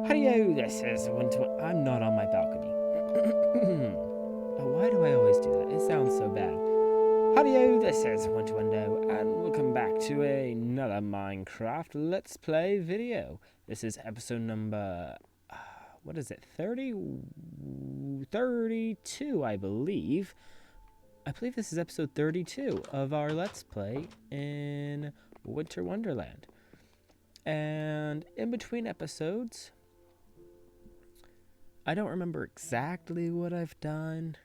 Howdy-o, this is I'm not on my balcony. Oh, why do I always do that? It sounds so bad. Howdy-o, this is Window, and welcome back to another Minecraft Let's Play video. This is episode number, what is it, 32, I believe. I believe this is episode 32 of our Let's Play in Winter Wonderland. And in between episodes, I don't remember exactly what I've done,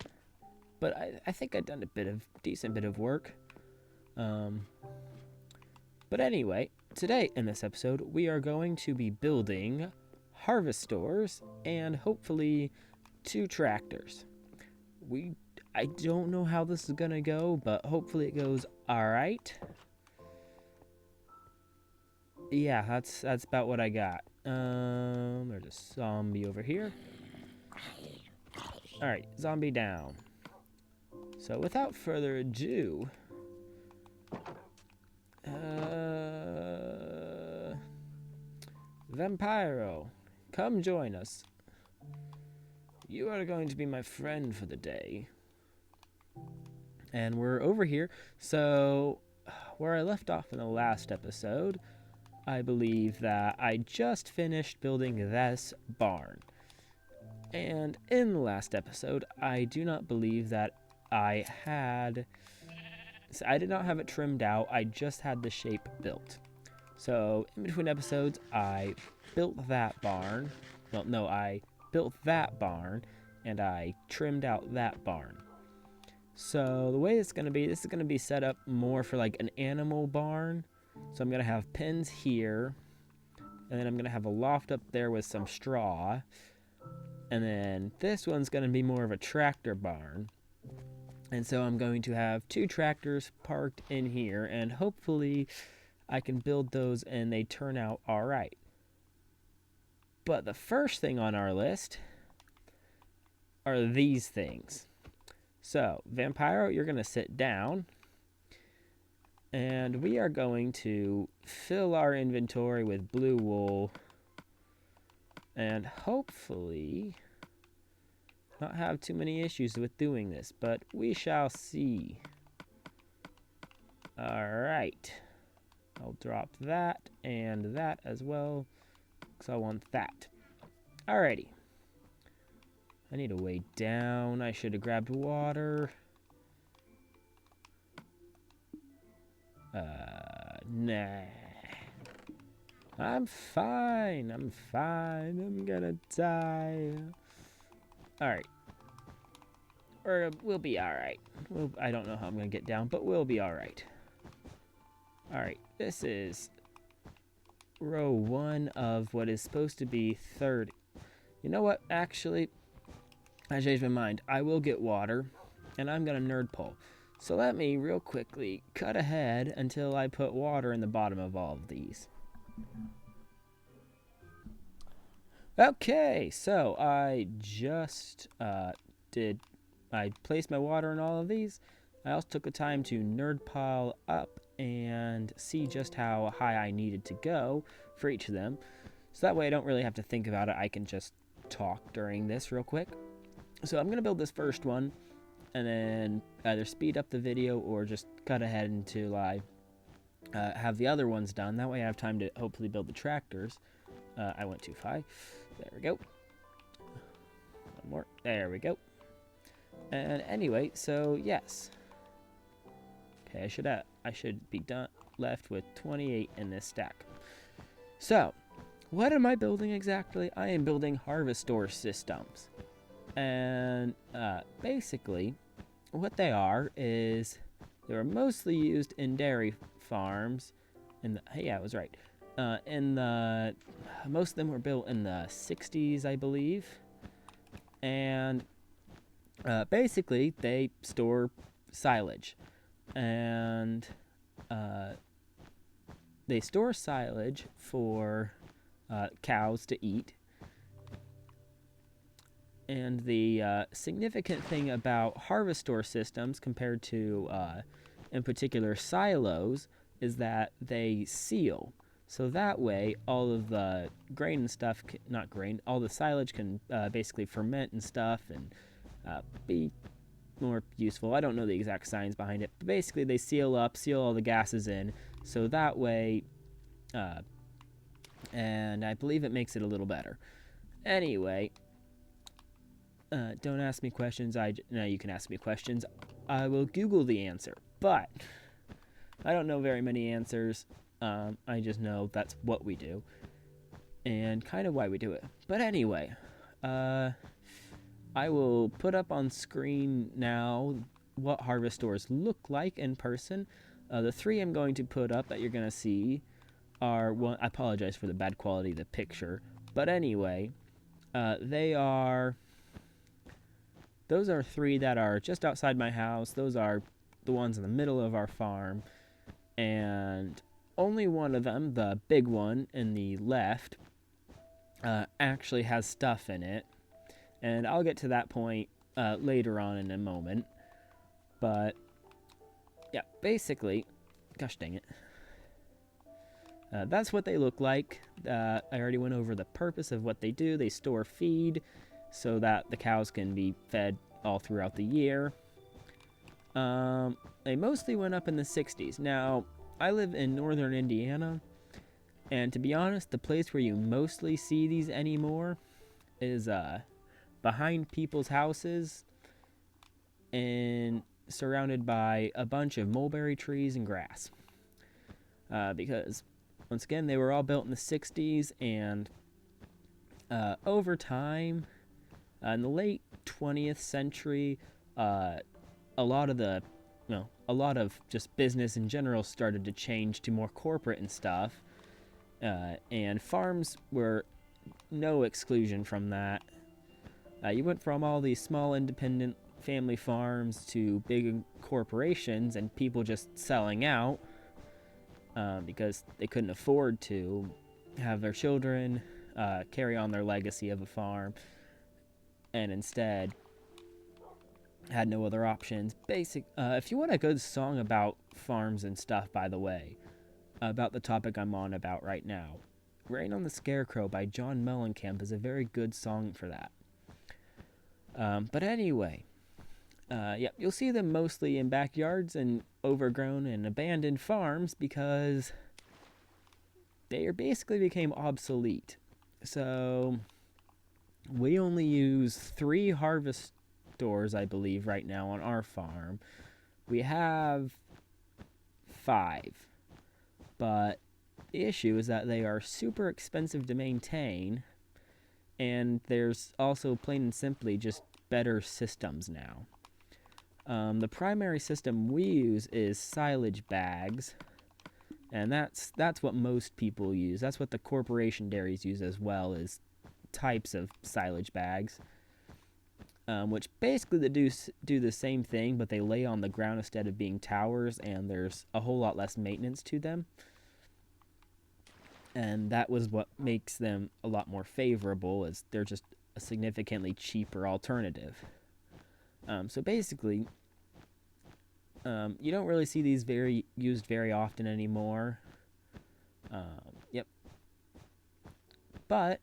but I think I've done a decent bit of work. But anyway, today in this episode, we are going to be building Harvestores and hopefully 2 tractors. I don't know how this is gonna go, but hopefully it goes alright. Yeah, that's about what I got. There's a zombie over here. Alright, zombie down. So without further ado, Vampiro, come join us. You are going to be my friend for the day. And we're over here. So where I left off in the last episode, I believe that I just finished building this barn. And in the last episode, I do not believe that I did not have it trimmed out. I just had the shape built. So in between episodes, I built that barn. Well, no, I built that barn and I trimmed out that barn. So the way it's going to be, this is going to be set up more for like an animal barn. So I'm going to have pens here, and then I'm going to have a loft up there with some straw. And then this one's going to be more of a tractor barn. And so I'm going to have 2 tractors parked in here, and hopefully I can build those and they turn out all right. But the first thing on our list are these things. So, Vampiro, you're going to sit down. And we are going to fill our inventory with blue wool. And hopefully not have too many issues with doing this, but we shall see. Alright. I'll drop that and that as well, because I want that. Alrighty. I need a way down. I should have grabbed water. Nah. I'm fine. I'm gonna die. Alright. We'll be alright. I don't know how I'm gonna get down, but we'll be alright. Alright, this is row 1 of what is supposed to be 30. You know what? Actually, I changed my mind. I will get water, and I'm gonna nerd pull. So let me real quickly cut ahead until I put water in the bottom of all of these. Okay, so I just I placed my water in all of these. I also took the time to nerd pile up and see just how high I needed to go for each of them. So that way I don't really have to think about it. I can just talk during this real quick. So I'm going to build this first one, and then either speed up the video or just cut ahead until I have the other ones done. That way I have time to hopefully build the tractors. I went too high. There we go. One more. There we go. And anyway, so yes. Okay, I should be left with 28 in this stack. So, what am I building exactly? I am building Harvestore systems. And basically, what they are is they were mostly used in dairy farms. Hey, yeah, I was right. Most of them were built in the 60s, I believe. And basically, they store silage. And they store silage for cows to eat. And the significant thing about Harvestore systems compared to, in particular, silos, is that they seal. So that way, all of the grain and stuff, not grain, all the silage can basically ferment and stuff and be more useful. I don't know the exact science behind it, but basically they seal all the gases in, so that way, and I believe it makes it a little better. Anyway, don't ask me questions. No, you can ask me questions. I will Google the answer, but I don't know very many answers. I just know that's what we do and kind of why we do it. But anyway, I will put up on screen now what Harvestores look like in person. The three I'm going to put up that you're going to see are one. I apologize for the bad quality of the picture, but anyway, those are three that are just outside my house. Those are the ones in the middle of our farm, and only one of them, the big one in the left, actually has stuff in it, and I'll get to that point later on in a moment. But yeah, basically, gosh dang it, that's what they look like. I already went over the purpose of what they do. They store feed so that the cows can be fed all throughout the year. They mostly went up in the 60s. Now, I live in northern Indiana, and to be honest, the place where you mostly see these anymore is behind people's houses and surrounded by a bunch of mulberry trees and grass. Because, once again, they were all built in the 60s, and over time, in the late 20th century, a lot of just business in general started to change to more corporate and stuff, and farms were no exclusion from that. You went from all these small independent family farms to big corporations and people just selling out because they couldn't afford to have their children carry on their legacy of a farm, and instead had no other options. If you want a good song about farms and stuff, by the way, about the topic I'm on about right now, Rain on the Scarecrow by John Mellencamp is a very good song for that. But anyway, you'll see them mostly in backyards and overgrown and abandoned farms because they basically became obsolete. So we only use 3 Harvestores, I believe, right now on our farm. We have 5, but the issue is that they are super expensive to maintain, and there's also plain and simply just better systems now. The primary system we use is silage bags, and that's what most people use. That's what the corporation dairies use as well, is types of silage bags, which basically they do the same thing, but they lay on the ground instead of being towers, and there's a whole lot less maintenance to them. And that was what makes them a lot more favorable, is they're just a significantly cheaper alternative. So basically, you don't really see these used very often anymore. Yep. But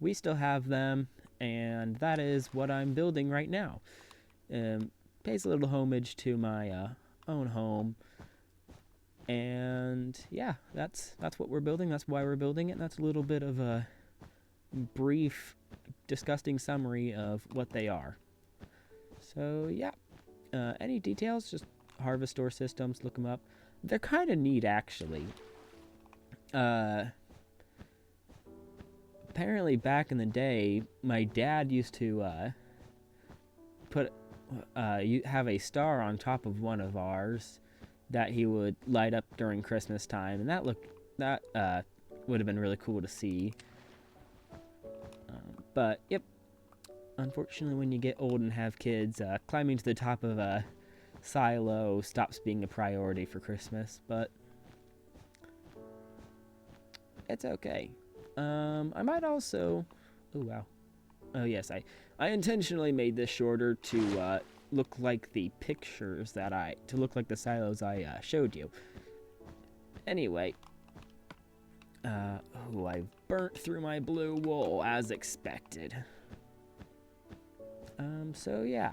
we still have them, and that is what I'm building right now. Pays a little homage to my own home. And yeah, that's what we're building. That's why we're building it. And that's a little bit of a brief, disgusting summary of what they are. So yeah, any details? Just Harvestore systems. Look them up. They're kind of neat, actually. Apparently, back in the day, my dad used to have a star on top of one of ours that he would light up during Christmas time, and that would have been really cool to see. But yep, unfortunately, when you get old and have kids, climbing to the top of a silo stops being a priority for Christmas. But it's okay. I might also. Oh wow. Oh yes, I intentionally made this shorter to look like the pictures to look like the silos I showed you. Anyway, Oh, I burnt through my blue wool as expected. So yeah,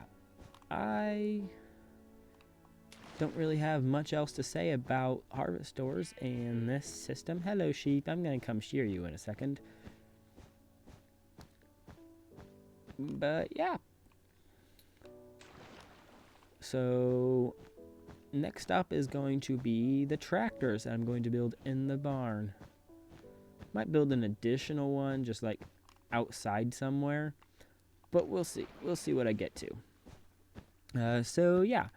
I don't really have much else to say about Harvestores and this system. Hello, sheep. I'm gonna come shear you in a second. But yeah. So next up is going to be the tractors that I'm going to build in the barn. Might build an additional one just like outside somewhere, but we'll see. We'll see what I get to. So yeah,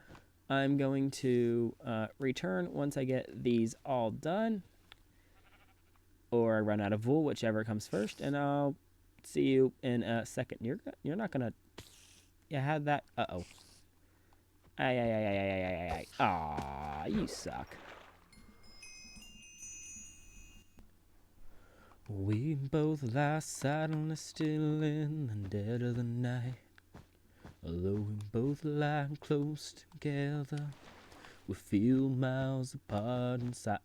I'm going to return once I get these all done, or I run out of wool, whichever comes first, and I'll see you in a second. You're not gonna. Yeah, had that. Uh-oh. Ay. Aw, you suck. We both lie silently still in the dead of the night. Although we both lie close together, we feel miles apart inside.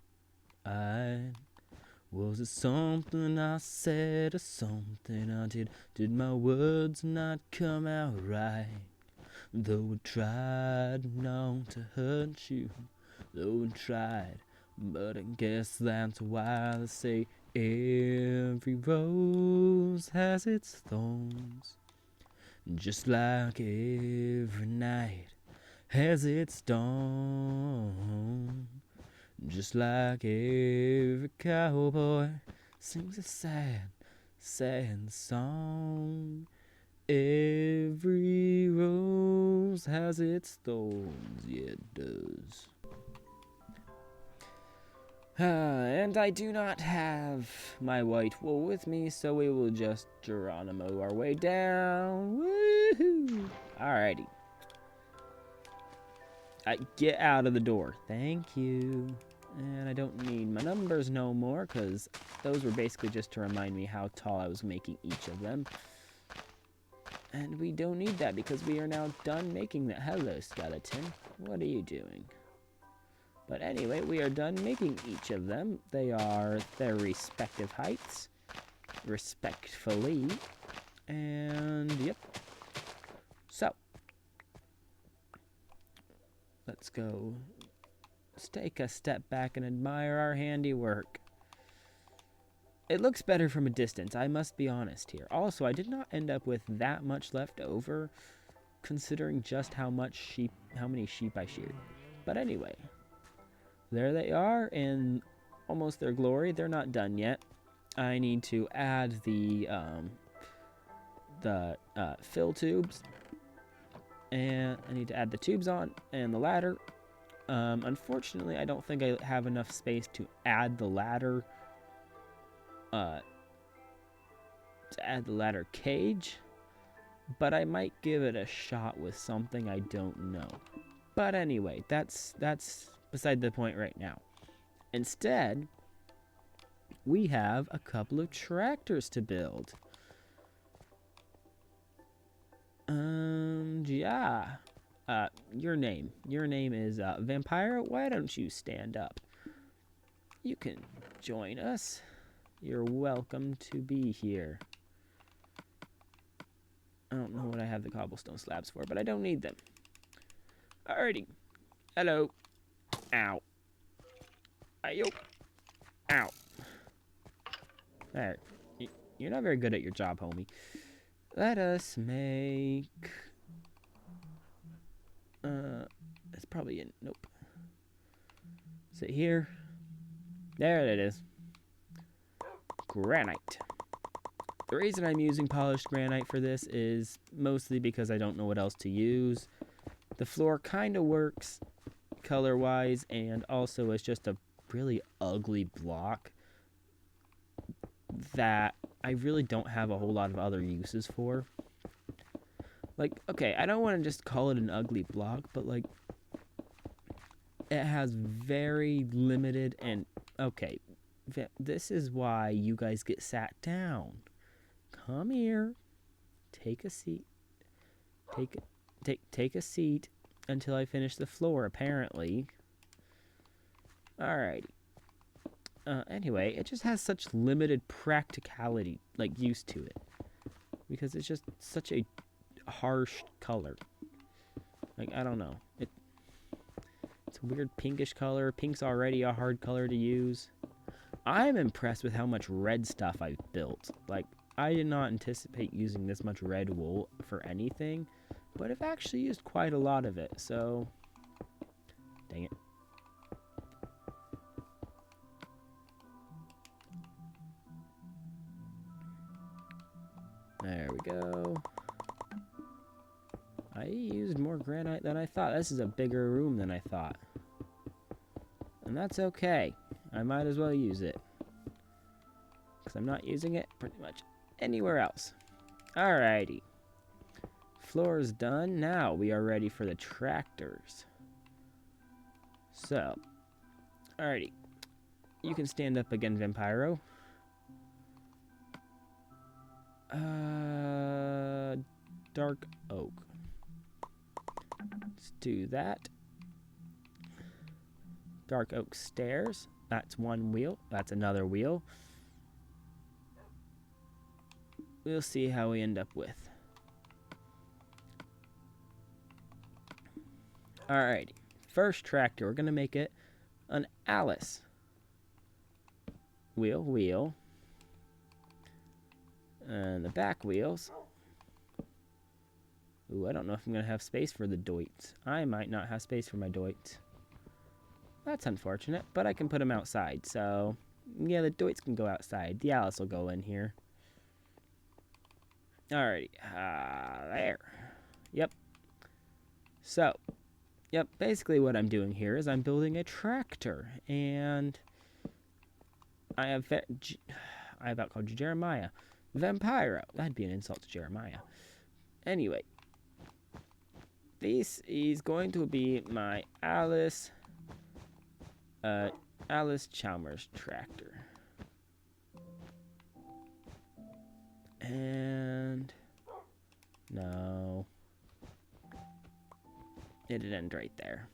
Was it something I said or something I did? Did my words not come out right? Though I tried not to hurt you, though I tried, but I guess that's why they say every rose has its thorns, just like every night has its dawn, just like every cowboy sings a sad, sad song. Every rose has its thorns, yeah, it does. And I do not have my white wool with me, so we will just Geronimo our way down. Woohoo! Alrighty. Get out of the door. Thank you. And I don't need my numbers no more, because those were basically just to remind me how tall I was making each of them. And we don't need that because we are now done making that. Hello, skeleton. What are you doing? But anyway, we are done making each of them. They are their respective heights. Respectfully. And, yep. So. Let's go. Let's take a step back and admire our handiwork. It looks better from a distance, I must be honest here. Also, I did not end up with that much left over, considering just how many sheep I sheared. But anyway, there they are in almost their glory. They're not done yet. I need to add the fill tubes, and I need to add the tubes on and the ladder. Unfortunately, I don't think I have enough space to add the ladder. To add the ladder cage, but I might give it a shot with something I don't know. But anyway, that's beside the point right now. Instead, we have a couple of tractors to build. Yeah. Your name is Vampire. Why don't you stand up? You can join us. You're welcome to be here. I don't know what I have the cobblestone slabs for, but I don't need them. Alrighty. Hello. Ow. Ayo. Ow. There. You're not very good at your job, homie. Let us make... It's probably in... Nope. Is it here? There it is. Granite. The reason I'm using polished granite for this is mostly because I don't know what else to use. The floor kind of works color-wise, and also it's just a really ugly block that I really don't have a whole lot of other uses for. Like, okay, I don't want to just call it an ugly block, but like, it has very limited and, okay, this is why you guys get sat down. Come here. Take a seat. Take a seat until I finish the floor, apparently. Alrighty. Anyway, it just has such limited practicality, like, use to it. Because it's just such a harsh color. Like, I don't know. It's a weird pinkish color. Pink's already a hard color to use. I'm impressed with how much red stuff I've built. Like, I did not anticipate using this much red wool for anything, but I've actually used quite a lot of it, so... Dang it. There we go. I used more granite than I thought. This is a bigger room than I thought. And that's okay. I might as well use it. Because I'm not using it pretty much anywhere else. Alrighty. Floor is done. Now we are ready for the tractors. So. Alrighty. You can stand up again, Vampiro. Dark oak. Let's do that. Dark oak stairs. That's one wheel. That's another wheel. We'll see how we end up with. Alrighty. First tractor. We're going to make it an Alice. Wheel, wheel. And the back wheels. Ooh, I don't know if I'm going to have space for the doits. I might not have space for my doits. That's unfortunate, but I can put them outside. So, yeah, the doits can go outside. The Alice will go in here. Alrighty. There. Yep. So, yep, basically what I'm doing here is I'm building a tractor. And I have about called you Jeremiah. Vampiro. That'd be an insult to Jeremiah. Anyway. This is going to be my Alice Chalmers tractor. And no. It'd end right there.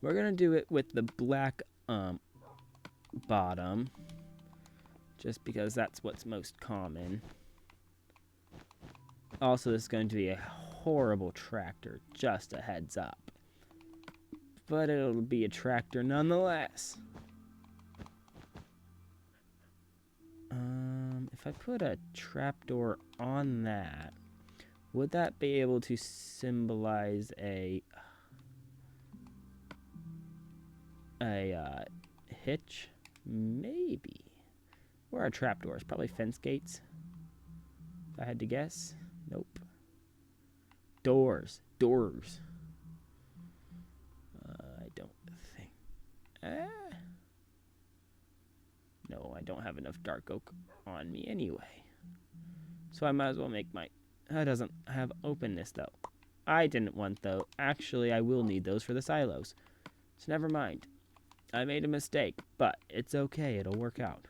We're gonna do it with the black bottom. Just because that's what's most common. Also, this is going to be a horrible tractor, just a heads up. But it'll be a tractor nonetheless. If I put a trapdoor on that, would that be able to symbolize a hitch? Maybe. Where are trapdoors? Probably fence gates. If I had to guess. Nope. Doors. Doors. I don't think. No, I don't have enough dark oak on me anyway. So I might as well make my... That doesn't have openness, though. I didn't want, though. Actually, I will need those for the silos. So never mind. I made a mistake, but it's okay. It'll work out.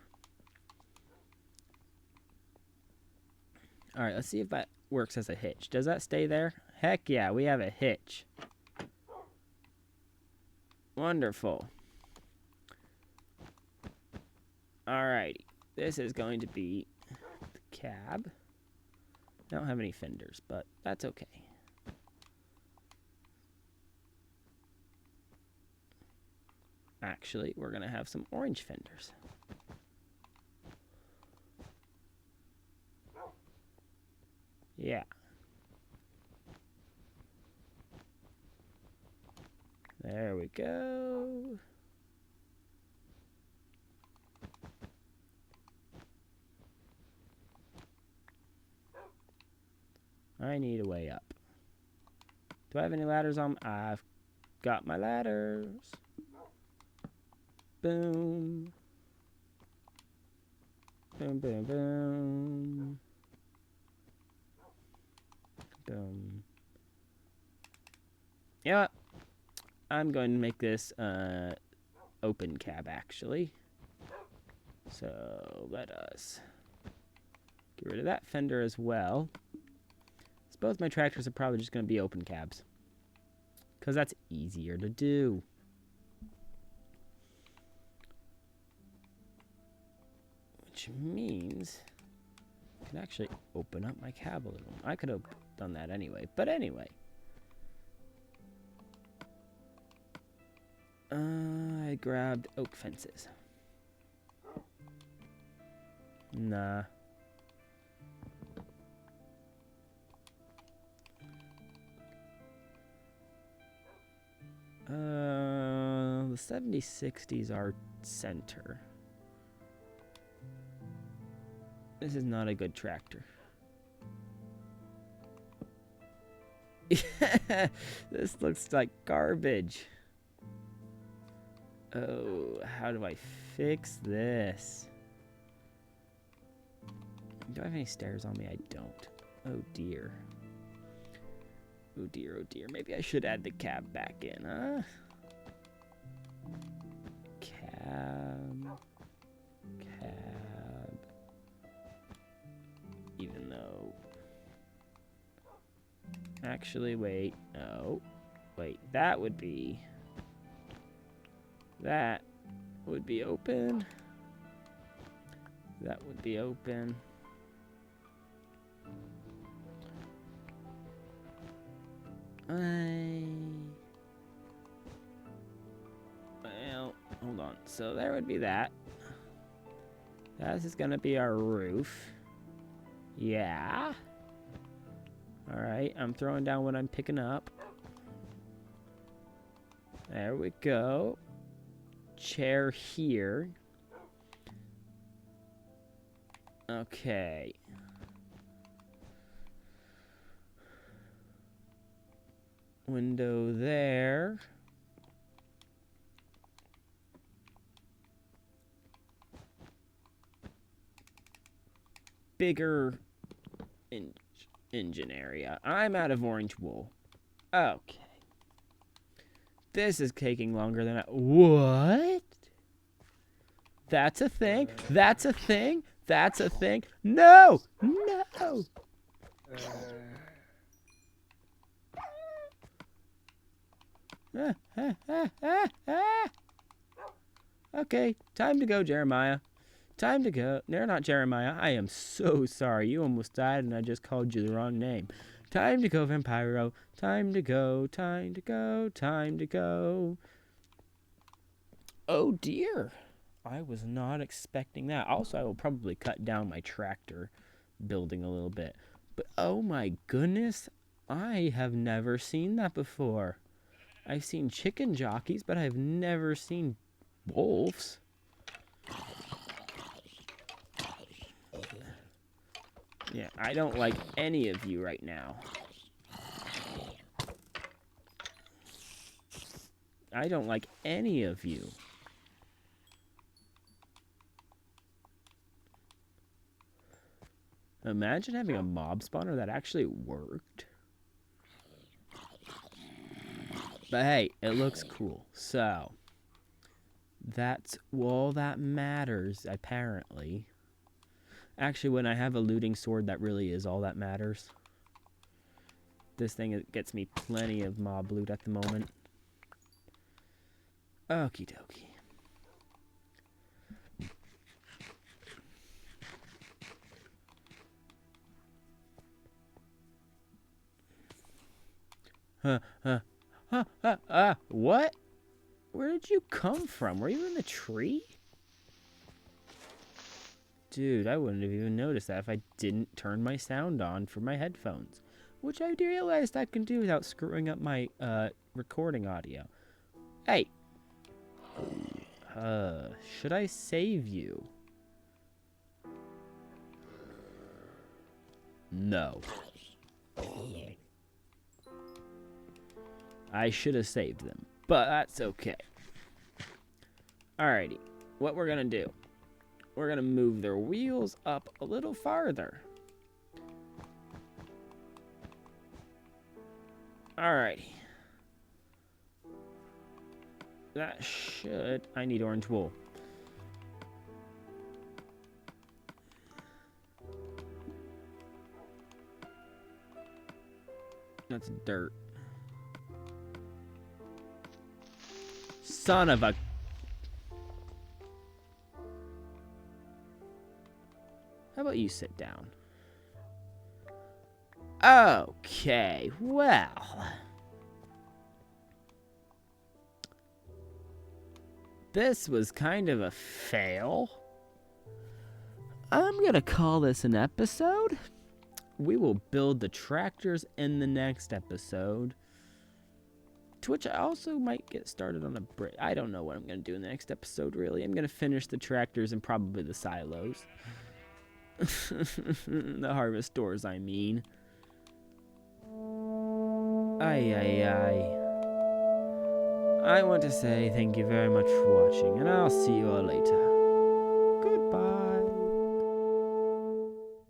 Alright, let's see if that works as a hitch. Does that stay there? Heck yeah, we have a hitch. Wonderful. Alrighty. This is going to be the cab. I don't have any fenders, but that's okay. Actually, we're going to have some orange fenders. Yeah. There we go. I need a way up. Do I have any ladders on? I've got my ladders. Boom. Boom, boom, boom. Boom. You know what? I'm going to make this open cab, actually. So let us get rid of that fender as well. Both my tractors are probably just going to be open cabs. Because that's easier to do. which means I can actually open up my cab a little. I could have done that anyway, but anyway. I grabbed oak fences. Nah. The 7060s are center. This is not a good tractor. This looks like garbage. Oh, how do I fix this? Do I have any stairs on me? I don't. Oh dear. Oh dear, oh dear. Maybe I should add the cab back in, huh? Cab. Even though... Actually, wait. No. Wait, that would be... That would be open. That would be open. Well, hold on. So there would be that. This is gonna be our roof. Yeah. Alright, I'm throwing down what I'm picking up. There we go. Chair here. Okay. Window there. Bigger engine area. I'm out of orange wool. Okay. This is taking longer than I... What? That's a thing? That's a thing? That's a thing? No! No! Okay, time to go, Jeremiah. Time to go. No, not Jeremiah. I am so sorry. You almost died and I just called you the wrong name. Time to go, Vampiro. Time to go, time to go, time to go. Oh, dear. I was not expecting that. Also, I will probably cut down my tractor building a little bit. But, oh my goodness, I have never seen that before. I've seen chicken jockeys, but I've never seen wolves. Yeah, I don't like any of you right now. I don't like any of you. Imagine having a mob spawner that actually worked. But hey, it looks cool. So, that's all that matters, apparently. Actually, when I have a looting sword, that really is all that matters. This thing gets me plenty of mob loot at the moment. Okie dokie. What? Where did you come from? Were you in the tree? Dude, I wouldn't have even noticed that if I didn't turn my sound on for my headphones. Which I realized I can do without screwing up my recording audio. Hey! Should I save you? No. I should have saved them, but that's okay. Alrighty, what we're gonna do, we're gonna move their wheels up a little farther. Alrighty. That should... I need orange wool. That's dirt. Son of a... How about you sit down? Okay, well. This was kind of a fail. I'm gonna call this an episode. We will build the tractors in the next episode. To which I also might get started on a break. I don't know what I'm gonna do in the next episode, really. I'm gonna finish the tractors and probably the silos. The Harvestores, I mean. Ay. I want to say thank you very much for watching, and I'll see you all later. Goodbye.